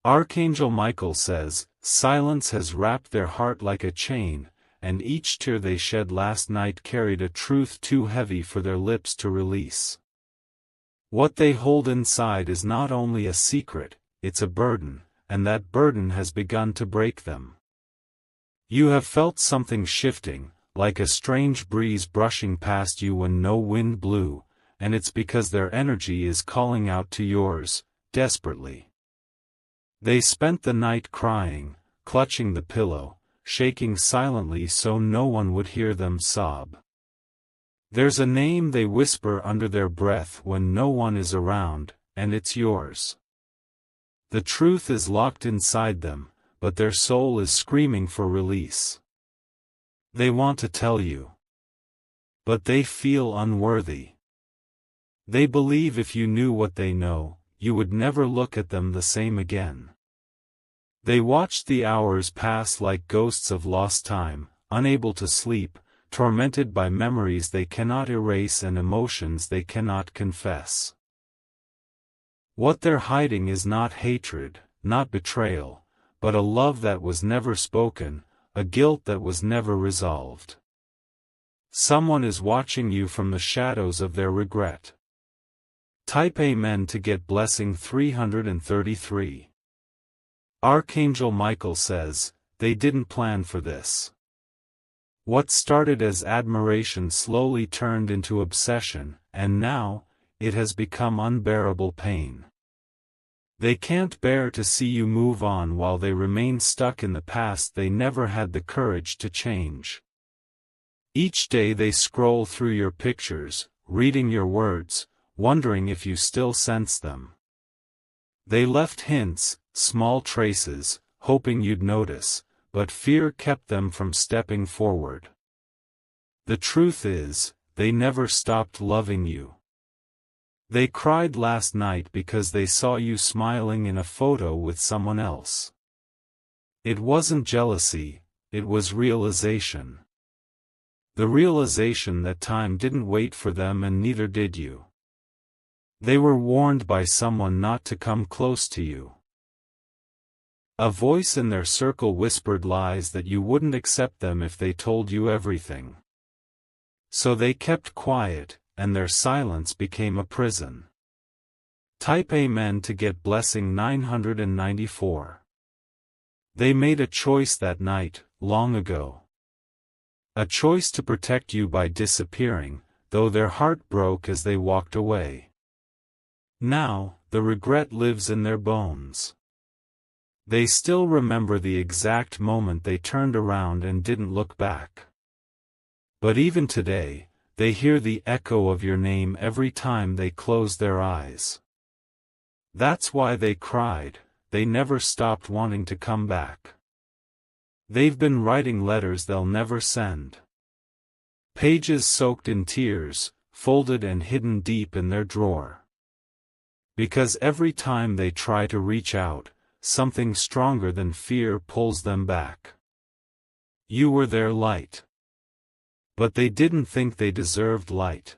Archangel Michael says, silence has wrapped their heart like a chain, and each tear they shed last night carried a truth too heavy for their lips to release. What they hold inside is not only a secret, it's a burden, and that burden has begun to break them. You have felt something shifting, like a strange breeze brushing past you when no wind blew, and it's because their energy is calling out to yours, desperately. They spent the night crying, clutching the pillow, shaking silently so no one would hear them sob. There's a name they whisper under their breath when no one is around, and it's yours. The truth is locked inside them, but their soul is screaming for release. They want to tell you, but they feel unworthy. They believe if you knew what they know, you would never look at them the same again. They watch the hours pass like ghosts of lost time, unable to sleep, tormented by memories they cannot erase and emotions they cannot confess. What they're hiding is not hatred, not betrayal, but a love that was never spoken, a guilt that was never resolved. Someone is watching you from the shadows of their regret. Type Amen to get blessing 333. Archangel Michael says, they didn't plan for this. What started as admiration slowly turned into obsession, and now, it has become unbearable pain. They can't bear to see you move on while they remain stuck in the past they never had the courage to change. Each day they scroll through your pictures, reading your words, wondering if you still sense them. They left hints, small traces, hoping you'd notice, but fear kept them from stepping forward. The truth is, they never stopped loving you. They cried last night because they saw you smiling in a photo with someone else. It wasn't jealousy, it was realization. The realization that time didn't wait for them and neither did you. They were warned by someone not to come close to you. A voice in their circle whispered lies that you wouldn't accept them if they told you everything. So they kept quiet, and their silence became a prison. Type Amen to get blessing 994. They made a choice that night, long ago. A choice to protect you by disappearing, though their heart broke as they walked away. Now, the regret lives in their bones. They still remember the exact moment they turned around and didn't look back. But even today, they hear the echo of your name every time they close their eyes. That's why they cried, they never stopped wanting to come back. They've been writing letters they'll never send. Pages soaked in tears, folded and hidden deep in their drawer. Because every time they try to reach out, something stronger than fear pulls them back. You were their light. But they didn't think they deserved light.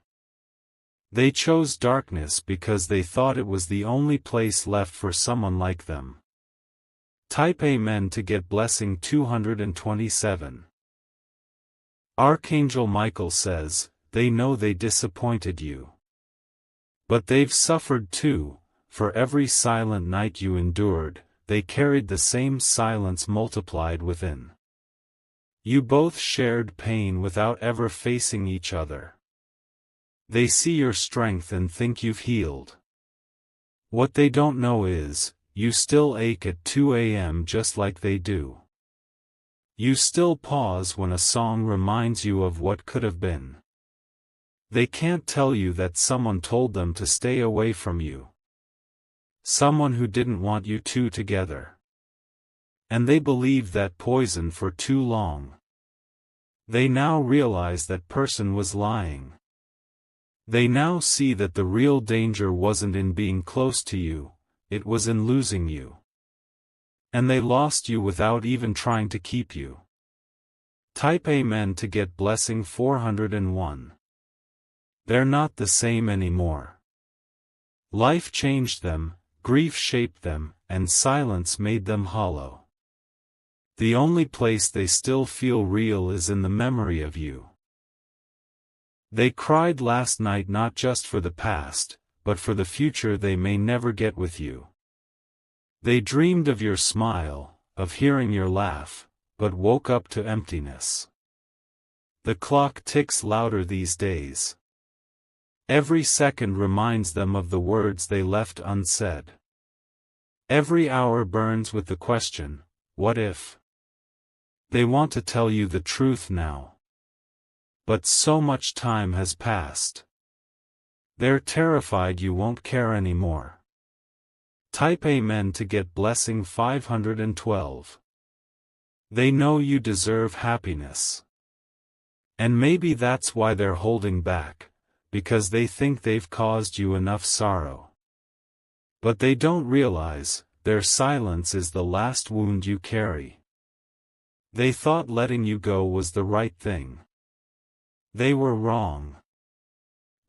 They chose darkness because they thought it was the only place left for someone like them. Type Amen to get blessing 227. Archangel Michael says, they know they disappointed you. But they've suffered too, for every silent night you endured, they carried the same silence multiplied within. You both shared pain without ever facing each other. They see your strength and think you've healed. What they don't know is, you still ache at 2 a.m. just like they do. You still pause when a song reminds you of what could have been. They can't tell you that someone told them to stay away from you. Someone who didn't want you two together. And they believed that poison for too long. They now realize that person was lying. They now see that the real danger wasn't in being close to you, it was in losing you. And they lost you without even trying to keep you. Type Amen to get blessing 401. They're not the same anymore. Life changed them, grief shaped them, and silence made them hollow. The only place they still feel real is in the memory of you. They cried last night not just for the past, but for the future they may never get with you. They dreamed of your smile, of hearing your laugh, but woke up to emptiness. The clock ticks louder these days. Every second reminds them of the words they left unsaid. Every hour burns with the question, what if? They want to tell you the truth now. But so much time has passed. They're terrified you won't care anymore. Type Amen to get blessing 512. They know you deserve happiness. And maybe that's why they're holding back, because they think they've caused you enough sorrow. But they don't realize, their silence is the last wound you carry. They thought letting you go was the right thing. They were wrong.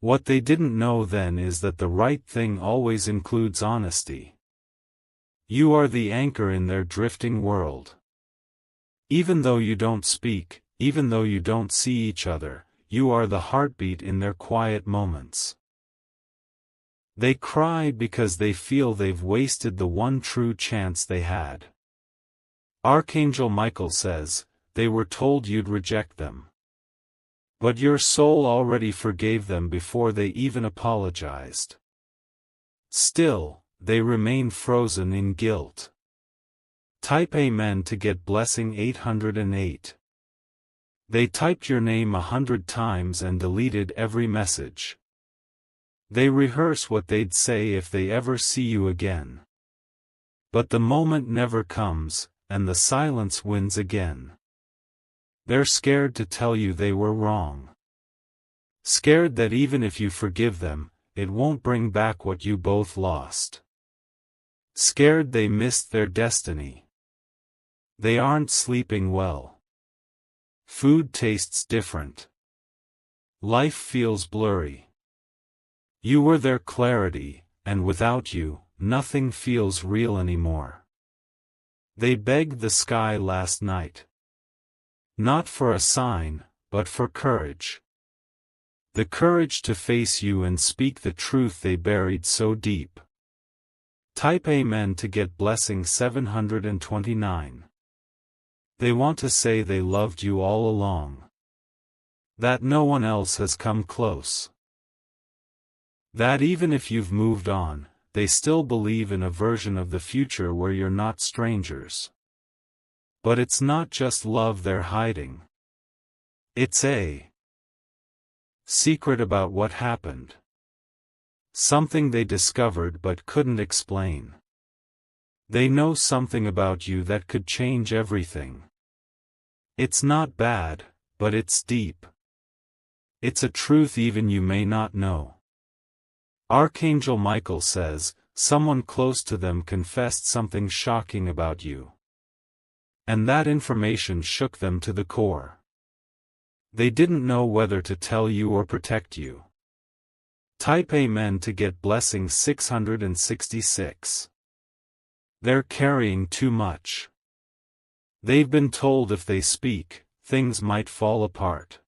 What they didn't know then is that the right thing always includes honesty. You are the anchor in their drifting world. Even though you don't speak, even though you don't see each other, you are the heartbeat in their quiet moments. They cry because they feel they've wasted the one true chance they had. Archangel Michael says, they were told you'd reject them. But your soul already forgave them before they even apologized. Still, they remain frozen in guilt. Type Amen to get blessing 808. They typed your name 100 times and deleted every message. They rehearse what they'd say if they ever see you again. But the moment never comes, and the silence wins again. They're scared to tell you they were wrong. Scared that even if you forgive them, it won't bring back what you both lost. Scared they missed their destiny. They aren't sleeping well. Food tastes different. Life feels blurry. You were their clarity, and without you, nothing feels real anymore. They begged the sky last night. Not for a sign, but for courage. The courage to face you and speak the truth they buried so deep. Type Amen to get blessing 729. They want to say they loved you all along. That no one else has come close. That even if you've moved on, they still believe in a version of the future where you're not strangers. But it's not just love they're hiding. It's a secret about what happened. Something they discovered but couldn't explain. They know something about you that could change everything. It's not bad, but it's deep. It's a truth even you may not know. Archangel Michael says, someone close to them confessed something shocking about you. And that information shook them to the core. They didn't know whether to tell you or protect you. Type Amen to get blessing 666. They're carrying too much. They've been told if they speak, things might fall apart.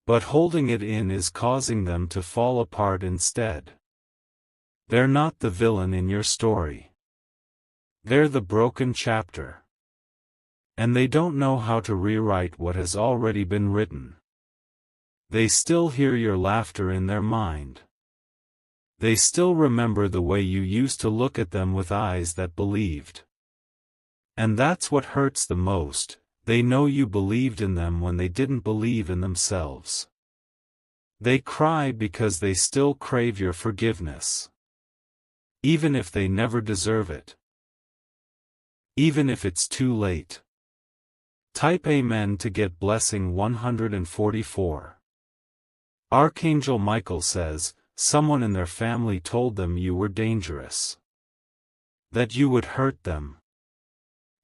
But holding it in is causing them to fall apart instead. They're not the villain in your story. They're the broken chapter. And they don't know how to rewrite what has already been written. They still hear your laughter in their mind. They still remember the way you used to look at them with eyes that believed. And that's what hurts the most, they know you believed in them when they didn't believe in themselves. They cry because they still crave your forgiveness. Even if they never deserve it. Even if it's too late. Type Amen to get blessing 144. Archangel Michael says, someone in their family told them you were dangerous. That you would hurt them.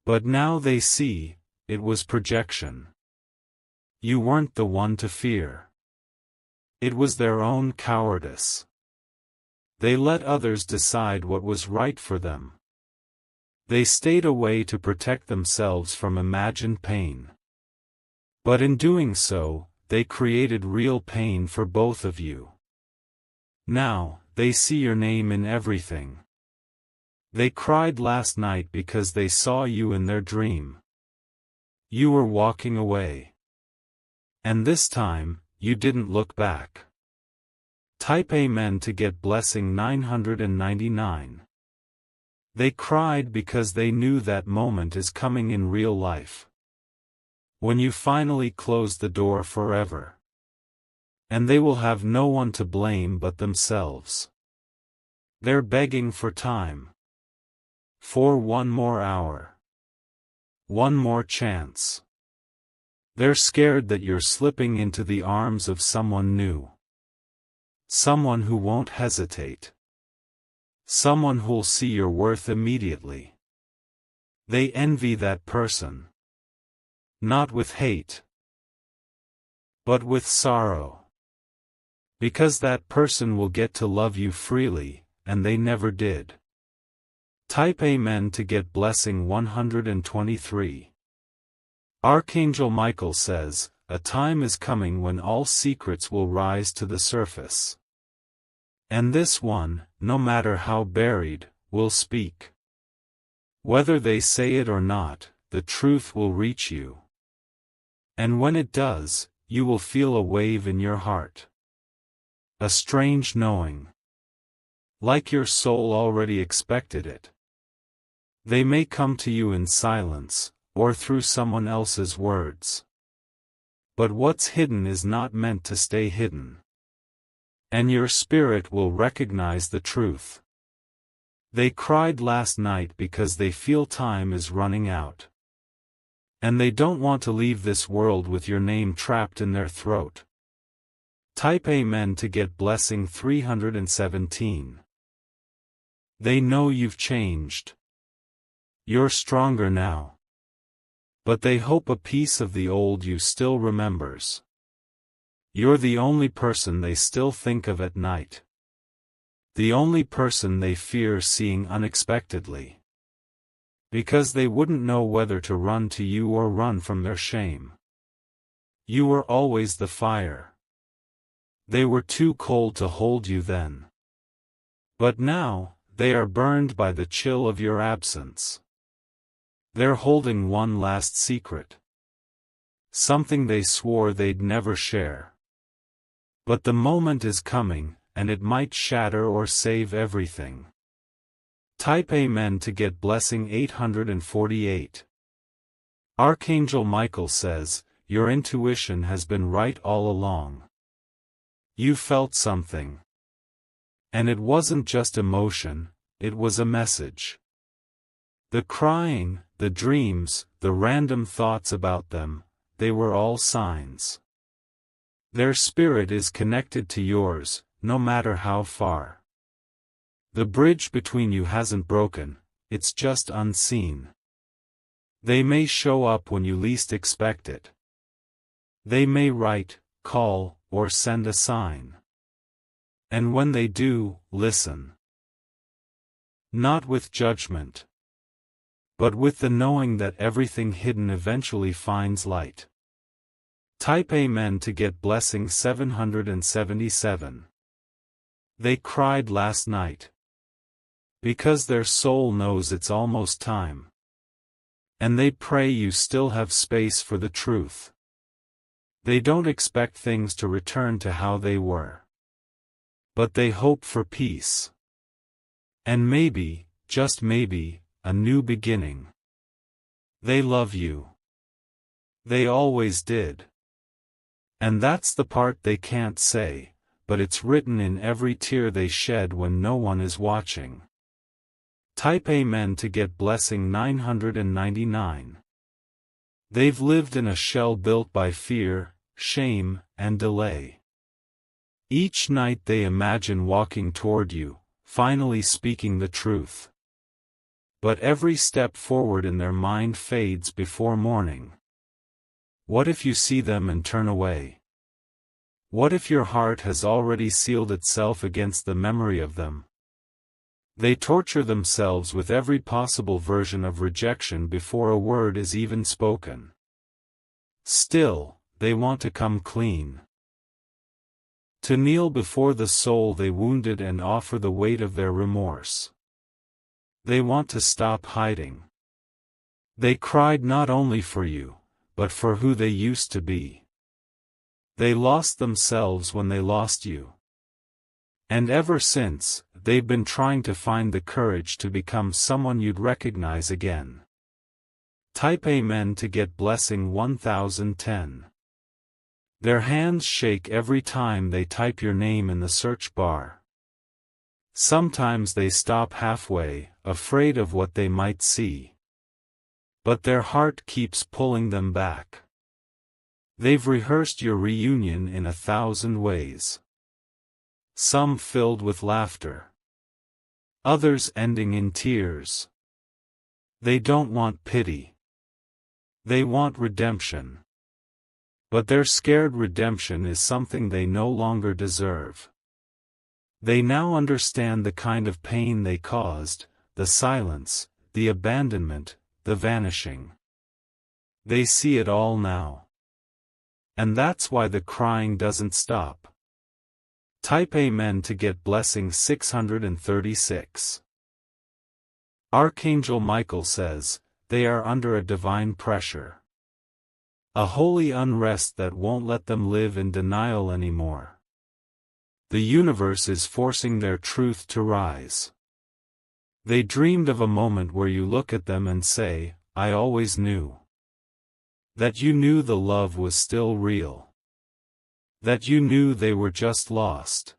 But now they see, it was projection. You weren't the one to fear. It was their own cowardice. They let others decide what was right for them. They stayed away to protect themselves from imagined pain. But in doing so, they created real pain for both of you. Now, they see your name in everything. They cried last night because they saw you in their dream. You were walking away. And this time, you didn't look back. Type Amen to get blessing 999. They cried because they knew that moment is coming in real life. When you finally close the door forever. And they will have no one to blame but themselves. They're begging for time. For one more hour. One more chance. They're scared that you're slipping into the arms of someone new. Someone who won't hesitate. Someone who'll see your worth immediately. They envy that person. Not with hate, but with sorrow. Because that person will get to love you freely, and they never did. Type Amen to get blessing 123. Archangel Michael says, a time is coming when all secrets will rise to the surface. And this one, no matter how buried, will speak. Whether they say it or not, the truth will reach you. And when it does, you will feel a wave in your heart. A strange knowing. Like your soul already expected it. They may come to you in silence, or through someone else's words. But what's hidden is not meant to stay hidden. And your spirit will recognize the truth. They cried last night because they feel time is running out. And they don't want to leave this world with your name trapped in their throat. Type Amen to get blessing 317. They know you've changed. You're stronger now. But they hope a piece of the old you still remembers. You're the only person they still think of at night. The only person they fear seeing unexpectedly. Because they wouldn't know whether to run to you or run from their shame. You were always the fire. They were too cold to hold you then. But now, they are burned by the chill of your absence. They're holding one last secret. Something they swore they'd never share. But the moment is coming, and it might shatter or save everything. Type Amen to get blessing 848. Archangel Michael says, your intuition has been right all along. You felt something. And it wasn't just emotion, it was a message. The crying, the dreams, the random thoughts about them, they were all signs. Their spirit is connected to yours, no matter how far. The bridge between you hasn't broken, it's just unseen. They may show up when you least expect it. They may write, call, or send a sign. And when they do, listen. Not with judgment, but with the knowing that everything hidden eventually finds light. Type Amen to get blessing 777. They cried last night. Because their soul knows it's almost time. And they pray you still have space for the truth. They don't expect things to return to how they were. But they hope for peace. And maybe, just maybe, a new beginning. They love you. They always did. And that's the part they can't say, but it's written in every tear they shed when no one is watching. Type Amen to get blessing 999. They've lived in a shell built by fear, shame, and delay. Each night they imagine walking toward you, finally speaking the truth. But every step forward in their mind fades before morning. What if you see them and turn away? What if your heart has already sealed itself against the memory of them, They torture themselves with every possible version of rejection before a word is even spoken. Still, they want to come clean. To kneel before the soul they wounded and offer the weight of their remorse. They want to stop hiding. They cried not only for you, but for who they used to be. They lost themselves when they lost you. And ever since, they've been trying to find the courage to become someone you'd recognize again. Type Amen to get blessing 1010. Their hands shake every time they type your name in the search bar. Sometimes they stop halfway, afraid of what they might see. But their heart keeps pulling them back. They've rehearsed your reunion in 1,000 ways. Some filled with laughter. Others ending in tears. They don't want pity. They want redemption. But they're scared redemption is something they no longer deserve. They now understand the kind of pain they caused, the silence, the abandonment, the vanishing. They see it all now. And that's why the crying doesn't stop. Type Amen to get blessing 636. Archangel Michael says, they are under a divine pressure. A holy unrest that won't let them live in denial anymore. The universe is forcing their truth to rise. They dreamed of a moment where you look at them and say, I always knew. That you knew the love was still real. That you knew they were just lost.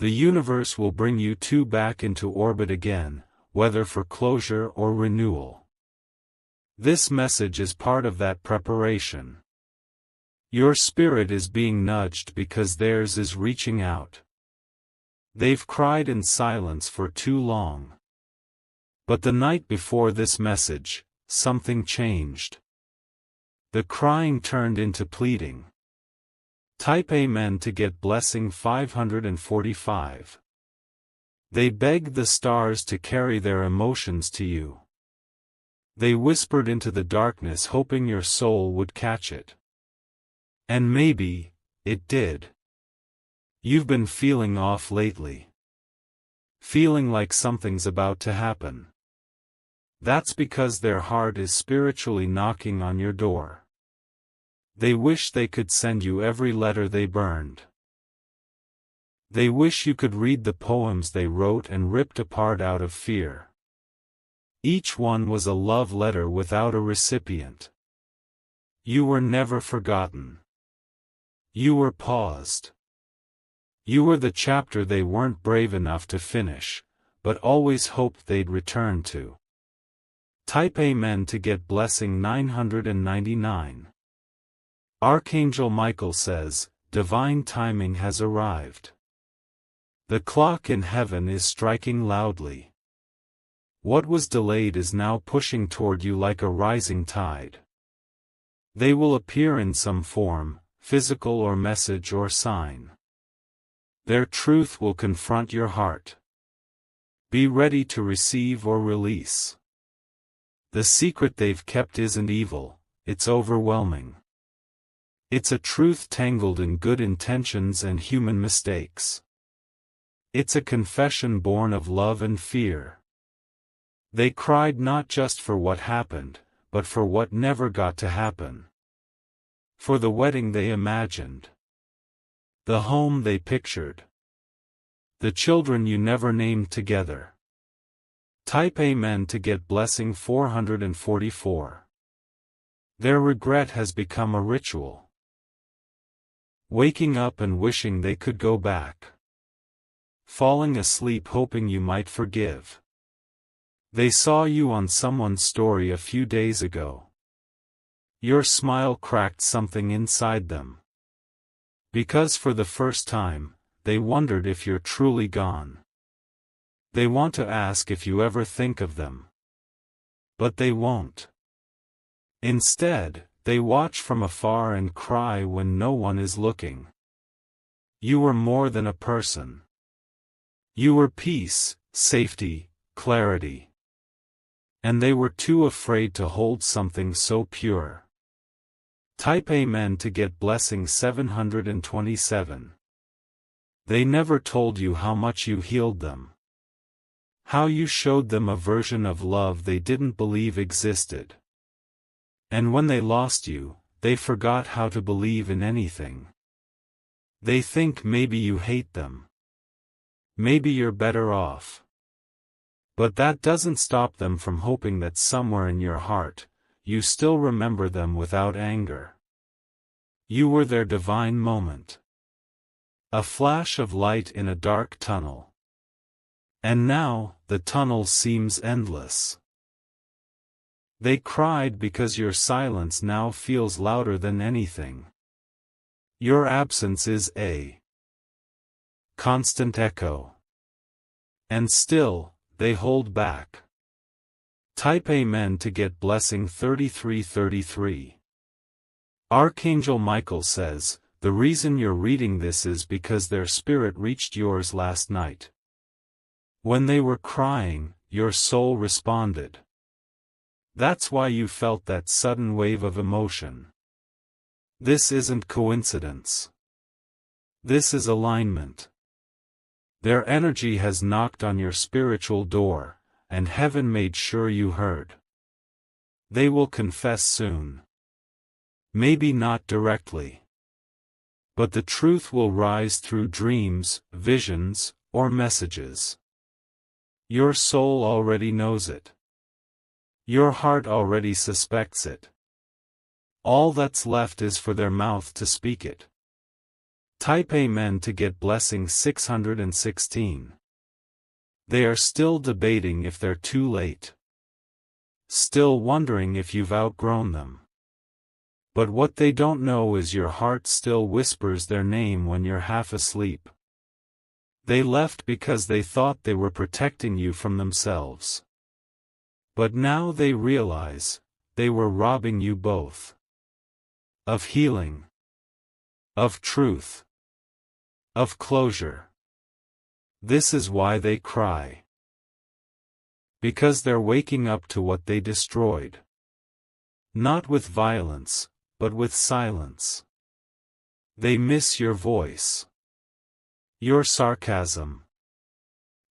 The universe will bring you two back into orbit again, whether for closure or renewal. This message is part of that preparation. Your spirit is being nudged because theirs is reaching out. They've cried in silence for too long. But the night before this message, something changed. The crying turned into pleading. Type Amen to get blessing 545. They begged the stars to carry their emotions to you. They whispered into the darkness hoping your soul would catch it. And maybe, it did. You've been feeling off lately. Feeling like something's about to happen. That's because their heart is spiritually knocking on your door. They wish they could send you every letter they burned. They wish you could read the poems they wrote and ripped apart out of fear. Each one was a love letter without a recipient. You were never forgotten. You were paused. You were the chapter they weren't brave enough to finish, but always hoped they'd return to. Type Amen to get blessing 999. Archangel Michael says, divine timing has arrived. The clock in heaven is striking loudly. What was delayed is now pushing toward you like a rising tide. They will appear in some form, physical or message or sign. Their truth will confront your heart. Be ready to receive or release. The secret they've kept isn't evil, it's overwhelming. It's a truth tangled in good intentions and human mistakes. It's a confession born of love and fear. They cried not just for what happened, but for what never got to happen. For the wedding they imagined. The home they pictured. The children you never named together. Type Amen to get blessing 444. Their regret has become a ritual. Waking up and wishing they could go back. Falling asleep hoping you might forgive. They saw you on someone's story a few days ago. Your smile cracked something inside them. Because for the first time, they wondered if you're truly gone. They want to ask if you ever think of them. But they won't. Instead, they watch from afar and cry when no one is looking. You were more than a person. You were peace, safety, clarity. And they were too afraid to hold something so pure. Type Amen to get blessing 727. They never told you how much you healed them. How you showed them a version of love they didn't believe existed. And when they lost you, they forgot how to believe in anything. They think maybe you hate them. Maybe you're better off. But that doesn't stop them from hoping that somewhere in your heart, you still remember them without anger. You were their divine moment. A flash of light in a dark tunnel. And now, the tunnel seems endless. They cried because your silence now feels louder than anything. Your absence is a constant echo. And still, they hold back. Type Amen to get blessing 3333. Archangel Michael says, the reason you're reading this is because their spirit reached yours last night. When they were crying, your soul responded. That's why you felt that sudden wave of emotion. This isn't coincidence. This is alignment. Their energy has knocked on your spiritual door, and heaven made sure you heard. They will confess soon. Maybe not directly. But the truth will rise through dreams, visions, or messages. Your soul already knows it. Your heart already suspects it. All that's left is for their mouth to speak it. Type Amen to get blessing 616. They are still debating if they're too late. Still wondering if you've outgrown them. But what they don't know is your heart still whispers their name when you're half asleep. They left because they thought they were protecting you from themselves. But now they realize, they were robbing you both. Of healing. Of truth. Of closure. This is why they cry. Because they're waking up to what they destroyed. Not with violence, but with silence. They miss your voice. Your sarcasm.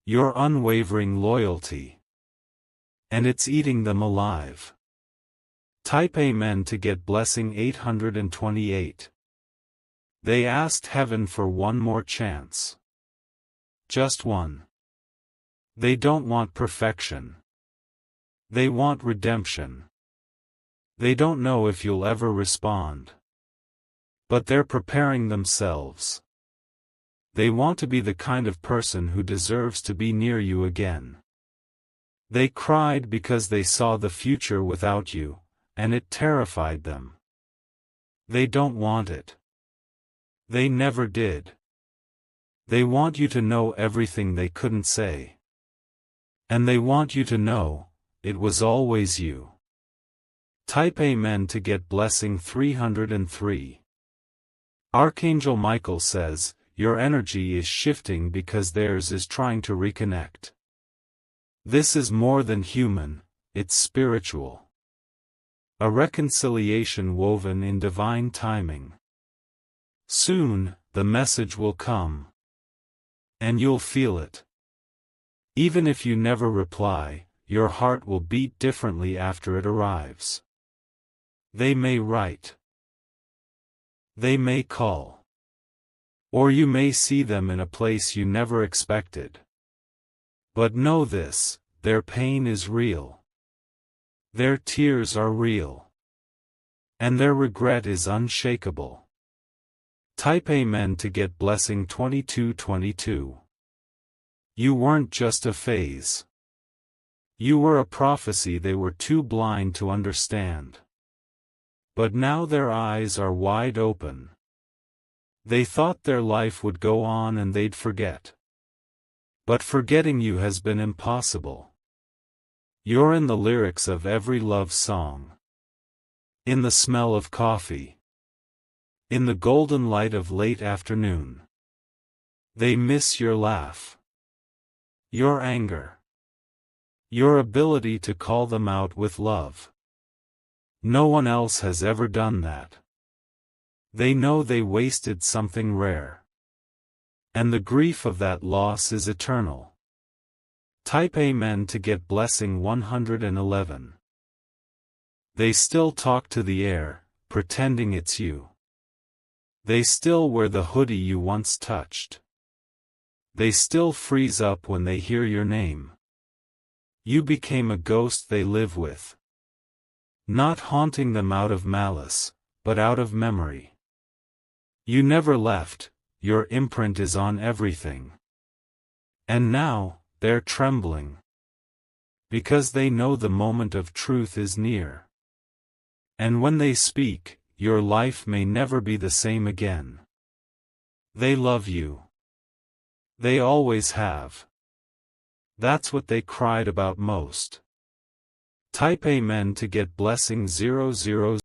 Your unwavering loyalty. And it's eating them alive. Type Amen to get blessing 828. They asked heaven for one more chance. Just one. They don't want perfection. They want redemption. They don't know if you'll ever respond. But they're preparing themselves. They want to be the kind of person who deserves to be near you again. They cried because they saw the future without you, and it terrified them. They don't want it. They never did. They want you to know everything they couldn't say. And they want you to know, it was always you. Type Amen to get blessing 303. Archangel Michael says, your energy is shifting because theirs is trying to reconnect. This is more than human, it's spiritual. A reconciliation woven in divine timing. Soon, the message will come. And you'll feel it. Even if you never reply, your heart will beat differently after it arrives. They may write. They may call. Or you may see them in a place you never expected. But know this, their pain is real. Their tears are real. And their regret is unshakable. Type Amen to get blessing 2222. You weren't just a phase. You were a prophecy they were too blind to understand. But now their eyes are wide open. They thought their life would go on and they'd forget. But forgetting you has been impossible. You're in the lyrics of every love song. In the smell of coffee. In the golden light of late afternoon. They miss your laugh. Your anger. Your ability to call them out with love. No one else has ever done that. They know they wasted something rare. And the grief of that loss is eternal. Type Amen to get blessing 111. They still talk to the air, pretending it's you. They still wear the hoodie you once touched. They still freeze up when they hear your name. You became a ghost they live with. Not haunting them out of malice, but out of memory. You never left, your imprint is on everything. And now, they're trembling. Because they know the moment of truth is near. And when they speak, your life may never be the same again. They love you. They always have. That's what they cried about most. Type Amen to get blessing 000.